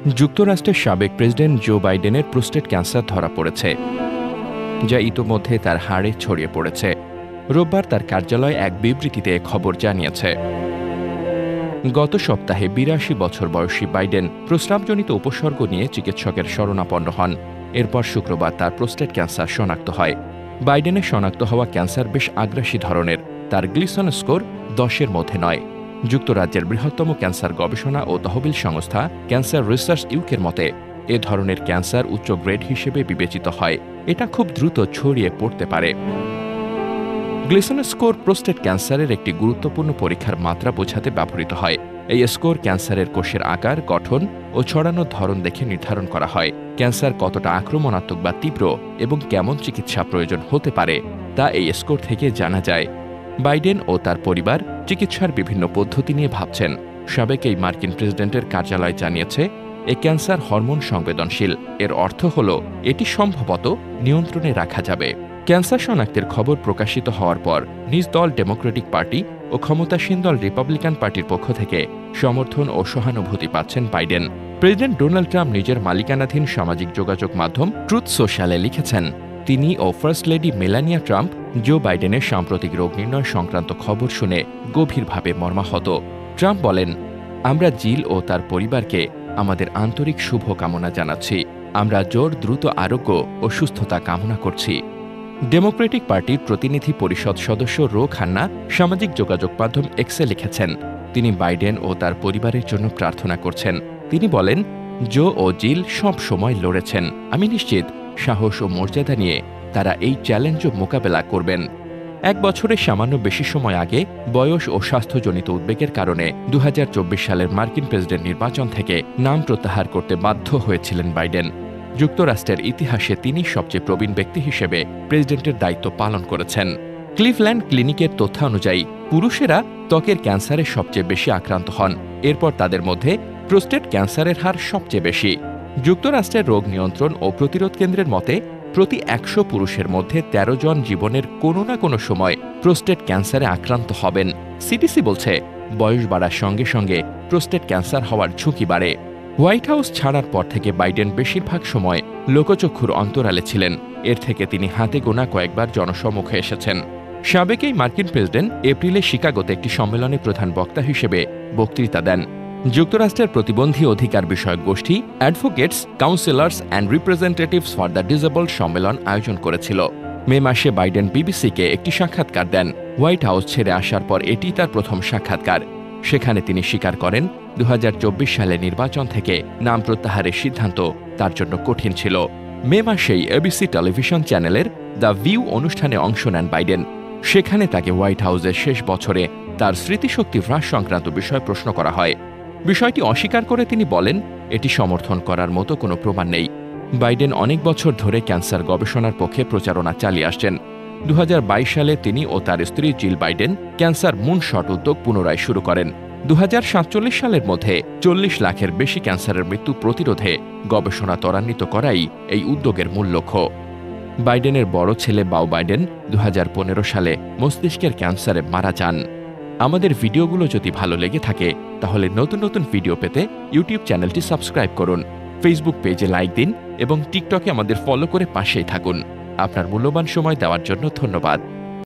যুক্তরাষ্ট্রের সাবেক president Joe বাইডেনের প্রোস্টেট ক্যান্সার ধরা পড়েছে, যা ইতোমধ্যে তার হাড়ে ছড়িয়ে পড়েছে। রোববার তার কার্যালয় এক বিবৃতিতে খবর জানিয়েছে। গত সপ্তাহে ৮২ বছর বয়সী বাইডেন প্রস্রাবজনিত উপসর্গ নিয়ে চিকিৎসকের শরণাপন্ন হন। এরপর শুক্রবার তার প্রোস্টেট ক্যান্সার শনাক্ত হয়। বাইডেনের শনাক্ত হওয়া ক্যান্সার বেশ আগ্রাসী ধরনের। তার গ্লিসন স্কোর 10-এর মধ্যে নয়। যুক্তরাজ্যের বৃহত্তম ক্যান্সার গবেষণা ও তহবিল সংস্থা ক্যান্সার রিসার্চ ইউকের মতে এ ধরনের ক্যান্সার উচ্চ গ্রেড হিসেবে বিবেচিত হয়। এটা খুব দ্রুত ছড়িয়ে পড়তে পারে। গ্লিসন স্কোর প্রোস্টেট ক্যান্সারের একটি গুরুত্বপূর্ণ পরীক্ষার মাত্রা বোঝাতে ব্যবহৃত হয়। এই স্কোর ক্যান্সারের কোষের আকার, গঠন ও ছড়ানোর ধরন দেখে নির্ধারণ করা হয়। ক্যান্সার কতটা আক্রমণাত্মক বা তীব্র এবং কেমন চিকিৎসা প্রয়োজন হতে পারে তা এই স্কোর থেকে জানা যায়। বাইডেন ও তার পরিবার চিকিৎসার বিভিন্ন পদ্ধতি নিয়ে ভাবছেন। সাবেক এই মার্কিন প্রেসিডেন্টের কার্যালয় জানিয়েছে, এই ক্যান্সার হরমোন সংবেদনশীল। এর অর্থ হল এটি সম্ভবত নিয়ন্ত্রণে রাখা যাবে। ক্যান্সার শনাক্তের খবর প্রকাশিত হওয়ার পর নিজ দল ডেমোক্রেটিক পার্টি ও ক্ষমতাসীন দল রিপাবলিকান পার্টির পক্ষ থেকে সমর্থন ও সহানুভূতি পাচ্ছেন বাইডেন। প্রেসিডেন্ট ডোনাল্ড ট্রাম্প নিজের মালিকানাধীন সামাজিক যোগাযোগ মাধ্যম ট্রুথ সোশ্যালে লিখেছেন, তিনি ও first lady Melania Trump Joe বাইডেনের সাম্প্রতিক রোগ নির্ণয় সংক্রান্ত খবর শুনে গভীরভাবে মর্মাহত। ট্রাম্প বলেন, আমরা জিল ও তার পরিবারকে আমাদের আন্তরিক শুভকামনা জানাচ্ছি। আমরা জোর দ্রুত আরোগ্য ও সুস্থতা কামনা করছি। ডেমোক্রেটিক পার্টির প্রতিনিধি পরিষদ সদস্য রো খান্না সামাজিক যোগাযোগ মাধ্যম এক্সে লিখেছেন, তিনি বাইডেন ও তার পরিবারের জন্য প্রার্থনা করছেন। তিনি বলেন, জো ও জিল সব সময় লড়েছেন। আমি নিশ্চিত সাহস ও মর্যাদা নিয়ে তারা এই চ্যালেঞ্জও মোকাবেলা করবেন। 1 বছরের সামান্য বেশি সময় আগে বয়স ও স্বাস্থ্যজনিত উদ্বেগের কারণে 2024 সালের মার্কিন প্রেসিডেন্ট নির্বাচন থেকে নাম প্রত্যাহার করতে বাধ্য হয়েছিলেন বাইডেন। যুক্তরাষ্ট্রের ইতিহাসে তিনি সবচেয়ে প্রবীণ ব্যক্তি হিসেবে প্রেসিডেন্টের দায়িত্ব পালন করেছেন। ক্লিভল্যান্ড ক্লিনিকের তথ্য অনুযায়ী পুরুষেরা ত্বকের ক্যান্সারে সবচেয়ে বেশি আক্রান্ত হন। এরপর তাদের মধ্যে প্রোস্টেট ক্যান্সারের হার সবচেয়ে বেশি। যুক্তরাষ্ট্রের রোগ নিয়ন্ত্রণ ও প্রতিরোধ কেন্দ্রের মতে প্রতি 100 পুরুষের মধ্যে 13 জন জীবনের কোনো না কোনো সময় প্রোস্টেট ক্যান্সারে আক্রান্ত হবেন। সিডিসি বলছে, বয়স বাড়ার সঙ্গে সঙ্গে প্রোস্টেট ক্যান্সার হওয়ার ঝুঁকি বাড়ে। হোয়াইট হাউস ছাড়ার পর থেকে বাইডেন বেশিরভাগ সময় লোকচক্ষুর অন্তরালে ছিলেন। এর থেকে তিনি হাতে গোনা কয়েকবার জনসম্মুখে এসেছেন। সাবেক এই মার্কিন প্রেসিডেন্ট এপ্রিলে শিকাগোতে একটি সম্মেলনে প্রধান বক্তা হিসেবে বক্তৃতা দেন। যুক্তরাষ্ট্রের প্রতিবন্ধী অধিকার বিষয়ক গোষ্ঠী advocates, councillors and representatives for the disabled সম্মেলন আয়োজন করেছিল। মে মাসে বাইডেন বিবিসিকে একটি সাক্ষাৎকার দেন। হোয়াইট হাউস ছেড়ে আসার পর এটি তার প্রথম সাক্ষাৎকার। সেখানে তিনি স্বীকার করেন, 2024 সালে নির্বাচন থেকে নাম প্রত্যাহারের সিদ্ধান্ত তার জন্য কঠিন ছিল। মে মাসেই এবিসি টেলিভিশন চ্যানেলের দ্য ভিউ অনুষ্ঠানে অংশ নেন বাইডেন। সেখানে তাকে হোয়াইট হাউসের শেষ বছরে তার স্মৃতিশক্তি হ্রাস সংক্রান্ত বিষয় প্রশ্ন করা হয়। বিষয়টি অস্বীকার করে তিনি বলেন, এটি সমর্থন করার মতো কোনো প্রমাণ নেই। বাইডেন অনেক বছর ধরে ক্যান্সার গবেষণার পক্ষে প্রচারণা চালিয়ে আসছেন। 2022 সালে তিনি ও তার স্ত্রী জিল বাইডেন ক্যান্সার মুনশট উদ্যোগ পুনরায় শুরু করেন। 2047 সালের মধ্যে 40 লাখের বেশি ক্যান্সারের মৃত্যু প্রতিরোধে গবেষণা ত্বরান্বিত করাই এই উদ্যোগের মূল লক্ষ্য। বাইডেনের বড় ছেলে বাও বাইডেন 2015 সালে মস্তিষ্কের ক্যান্সারে মারা যান। আমাদের ভিডিওগুলো যদি ভালো লেগে থাকে তাহলে নতুন নতুন ভিডিও পেতে ইউটিউব চ্যানেলটি সাবস্ক্রাইব করুন, ফেসবুক পেজে লাইক দিন এবং টিকটকে আমাদের ফলো করে পাশেই থাকুন। আপনার মূল্যবান সময় দেওয়ার জন্য ধন্যবাদ।